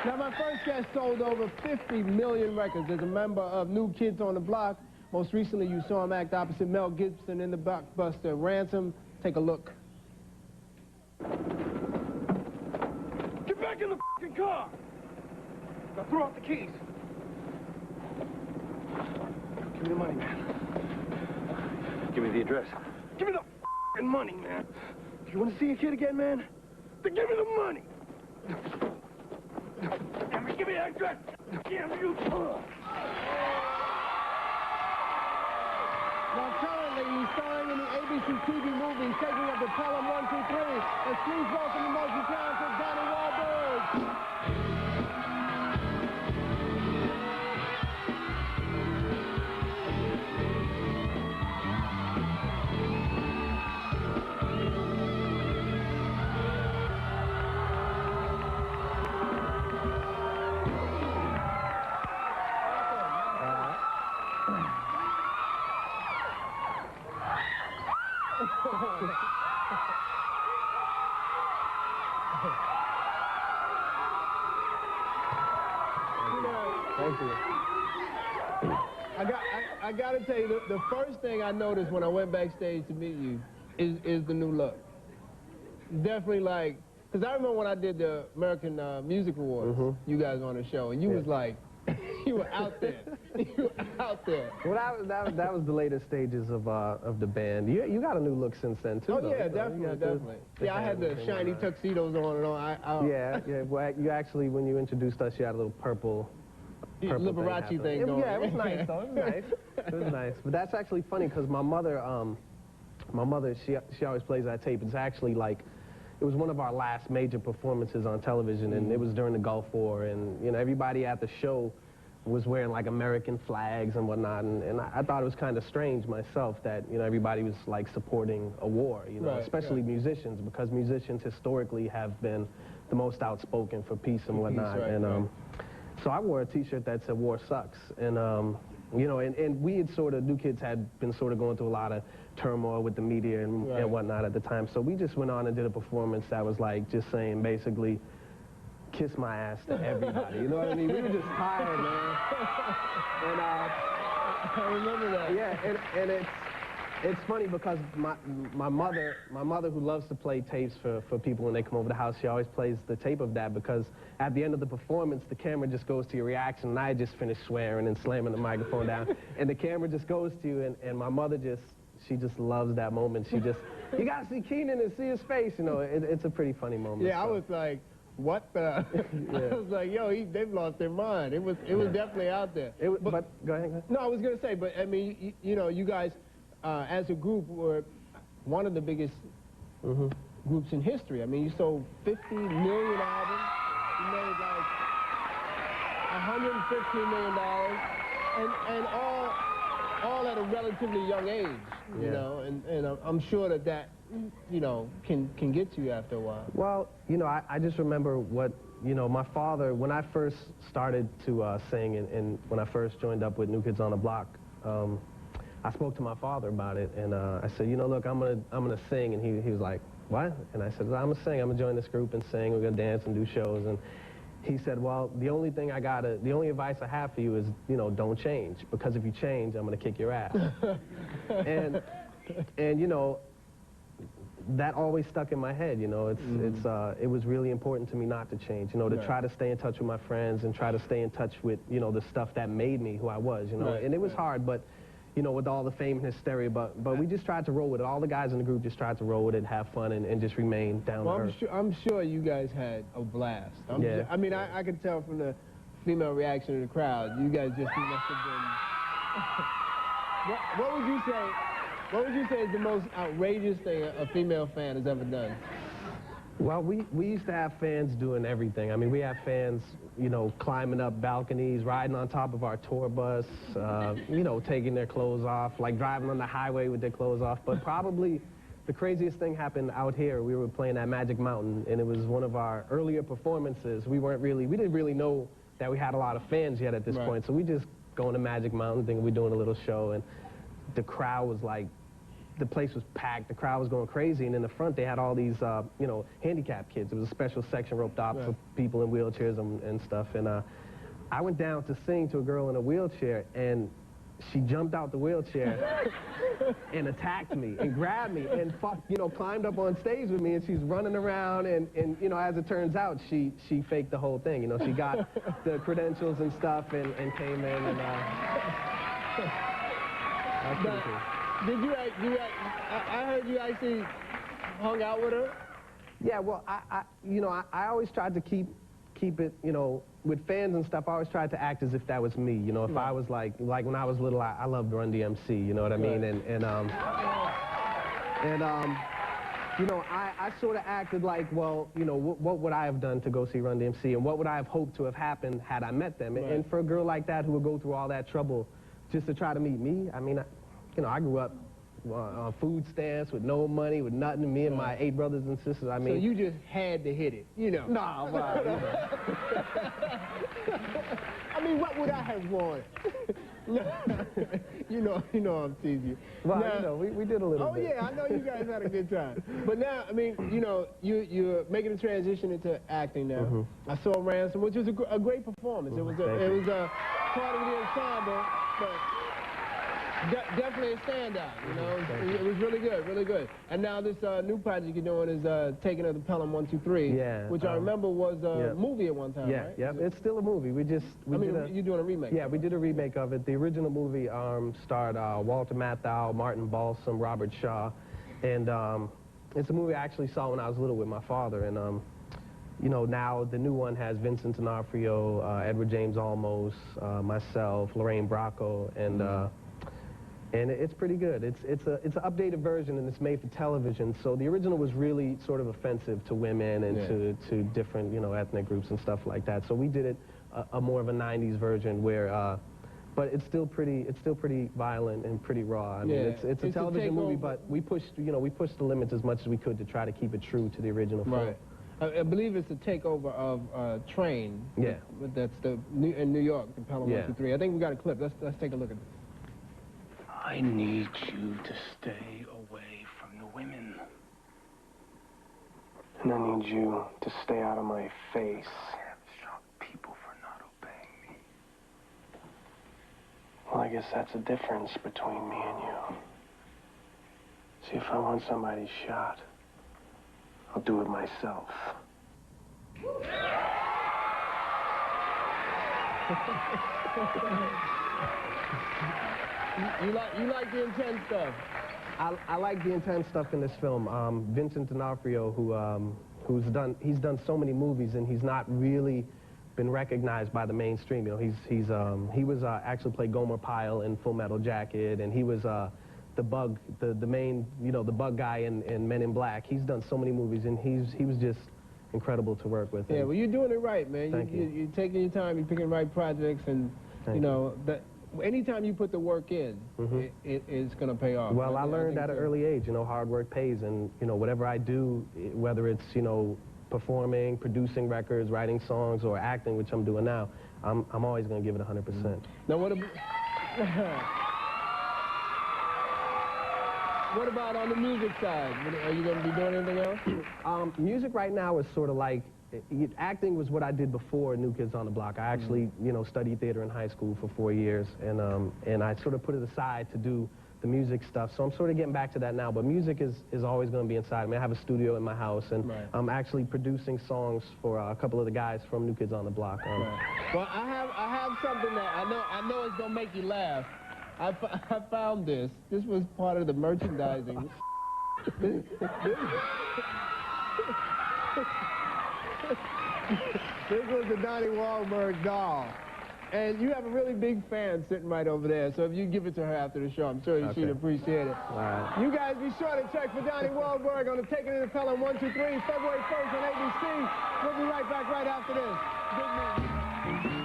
Now, my first guest sold over 50 million records as a member of New Kids on the Block. Most recently, you saw him act opposite Mel Gibson in the blockbuster Ransom. Take a look. Get back in the f***ing car! Now throw out the keys. Give me the money, man. Give me the address. Give me the f***ing money, man. If you want to see your kid again, man, then give me the money. Damn it, give me the address. Damn you. Now, currently, he's starring in the ABC TV movie Taking Up the Pelham 123. And please welcome the multi-talented Donnie Wahlberg. Thank you. I gotta tell you, the first thing I noticed when I went backstage to meet you is the new look. Definitely like, because I remember when I did the American Music Awards, you guys on the show, and you was like, you were out there. You were out there. Well, that was the later stages of the band. You got a new look since then, too, Oh, though. yeah, definitely. Yeah, I had the shiny tuxedos on and all. Yeah. Well, you actually, when you introduced us, you had a little purple Liberace thing going. Yeah, it was nice, though. It was nice. It was nice. But that's actually funny, because my mother, she always plays that tape. It's actually like, it was one of our last major performances on television, and it was during the Gulf War, and, you know, everybody at the show was wearing like American flags and whatnot, and I thought it was kind of strange myself that, you know, everybody was like supporting a war, you know, especially musicians, because musicians historically have been the most outspoken for peace and whatnot. So I wore a t-shirt that said "War sucks," and you know, and we had sort of, New Kids had been sort of going through a lot of turmoil with the media and whatnot at the time, so we just went on and did a performance that was like just saying basically, kiss my ass to everybody. You know what I mean? We were just tired, man. And I remember that. Yeah, and it's funny because my mother who loves to play tapes for people when they come over the house, she always plays the tape of that, because at the end of the performance, the camera just goes to your reaction, and I just finished swearing and slamming the microphone down, and the camera just goes to you, and my mother she just loves that moment. She just, you gotta see Keenen and see his face, you know. It's a pretty funny moment. Yeah, so. I was like, what the? I was like, yo, they've lost their mind. It was definitely out there. But go ahead. No, I was gonna say, but I mean, you know, you guys, as a group, were one of the biggest groups in history. I mean, you sold 50 million albums. You made like $115 million, and all at a relatively young age. You know, and I'm sure that you know can get to you after a while. Well, you know, I just remember what, you know, my father, when I first started to sing, and when I first joined up with New Kids on the Block, I spoke to my father about it, and I said, you know, look, I'm gonna sing, and he was like, what? And I said, I'm gonna sing. I'm gonna join this group and sing. We're gonna dance and do shows. And he said, well, the only advice I have for you is, you know, don't change, because if you change, I'm gonna kick your ass. and you know, that always stuck in my head. You know, it was really important to me not to change. You know, to try to stay in touch with my friends and try to stay in touch with, you know, the stuff that made me who I was. You know, and it was hard, but. You know, with all the fame and hysteria, but we just tried to roll with it. All the guys in the group just tried to roll with it, have fun, and just remain down to earth. I'm sure you guys had a blast. I mean, I could tell from the female reaction of the crowd. You guys just must have been. What would you say? What would you say is the most outrageous thing a female fan has ever done? Well, we used to have fans doing everything. I mean, we have fans, you know, climbing up balconies, riding on top of our tour bus, you know, taking their clothes off, like driving on the highway with their clothes off. But probably the craziest thing happened out here. We were playing at Magic Mountain, and it was one of our earlier performances. We didn't really know that we had a lot of fans yet at this point. So we just going to Magic Mountain, thinking we're doing a little show, and the crowd was like the place was packed, the crowd was going crazy, and in the front they had all these, you know, handicapped kids. It was a special section roped off for people in wheelchairs and stuff, and I went down to sing to a girl in a wheelchair, and she jumped out the wheelchair and attacked me and grabbed me and, you know, climbed up on stage with me, and she's running around, and you know, as it turns out, she faked the whole thing. You know, she got the credentials and stuff and came in, and that's pretty cool. Did I heard you actually hung out with her? Yeah, well, you know, I always tried to keep it, you know, with fans and stuff, I always tried to act as if that was me. You know, if I was like when I was little, I loved Run DMC, you know what I mean? And you know, I sort of acted like, well, you know, what would I have done to go see Run DMC, and what would I have hoped to have happened had I met them? And for a girl like that who would go through all that trouble just to try to meet me, I mean, you know, I grew up on food stamps with no money, with nothing. Me and my 8 brothers and sisters. I mean, so you just had to hit it, you know? Nah, well, you know. I mean, what would I have wanted? you know I'm teasing you. Well, now, you know, we did a little bit. Oh yeah, I know you guys had a good time. But now, I mean, you know, you're making a transition into acting now. I saw Ransom, which was a great performance. It was a part of the ensemble, but definitely a standout, you know. It was really good, really good. And now this new project you're doing is Taking of the Pelham 1, 2, 3, which I remember was a movie at one time, right? Yeah, it's still a movie. We you're doing a remake. Yeah, we did a remake of it. The original movie starred Walter Matthau, Martin Balsam, Robert Shaw, and it's a movie I actually saw when I was little with my father, and you know, now the new one has Vincent D'Onofrio, Edward James Olmos, myself, Lorraine Bracco, and it's pretty good. It's an updated version, and it's made for television. So the original was really sort of offensive to women and to different, you know, ethnic groups and stuff like that. So we did it a more of a '90s version where, but it's still pretty violent and pretty raw. I mean, it's a television movie, but we pushed the limits as much as we could to try to keep it true to the original film. Right. I believe it's a takeover of Train. Yeah. That's in New York, the Pelham 1, 2, 3. I think we got a clip. Let's take a look at this. I need you to stay away from the women. And I need you to stay out of my face. Shock people for not obeying me. Well, I guess that's the difference between me and you. See, if I want somebody shot, I'll do it myself. You like the intense stuff? I like the intense stuff in this film. Vincent D'Onofrio, he's done so many movies, and he's not really been recognized by the mainstream. You know, he was actually played Gomer Pyle in Full Metal Jacket, and he was the bug, the main, you know, the bug guy in Men in Black. He's done so many movies, and he was just incredible to work with. Yeah, well, you're doing it right, man. Thank you. You're taking your time, you're picking the right projects, and you know that. Anytime you put the work in, it's going to pay off. Well, I learned at an early age, you know, hard work pays, and, you know, whatever I do, whether it's, you know, performing, producing records, writing songs, or acting, which I'm doing now, I'm always going to give it 100%. Now, what about on the music side? Are you going to be doing anything else? Music right now is sort of like, acting was what I did before New Kids on the Block. I actually, you know, studied theater in high school for 4 years, and I sort of put it aside to do the music stuff. So I'm sort of getting back to that now, but music is always going to be inside me. I have a studio in my house, and I'm actually producing songs for a couple of the guys from New Kids on the Block. Well, I have something that I know it's going to make you laugh. I found this. This was part of the merchandising. This was the Donnie Wahlberg doll. And you have a really big fan sitting right over there, so if you give it to her after the show, I'm sure she'd appreciate it. All right. You guys be sure to check for Donnie Wahlberg on the Taking of the Pelham 1, 2, 3, February 1st on ABC. We'll be right back right after this. Good news.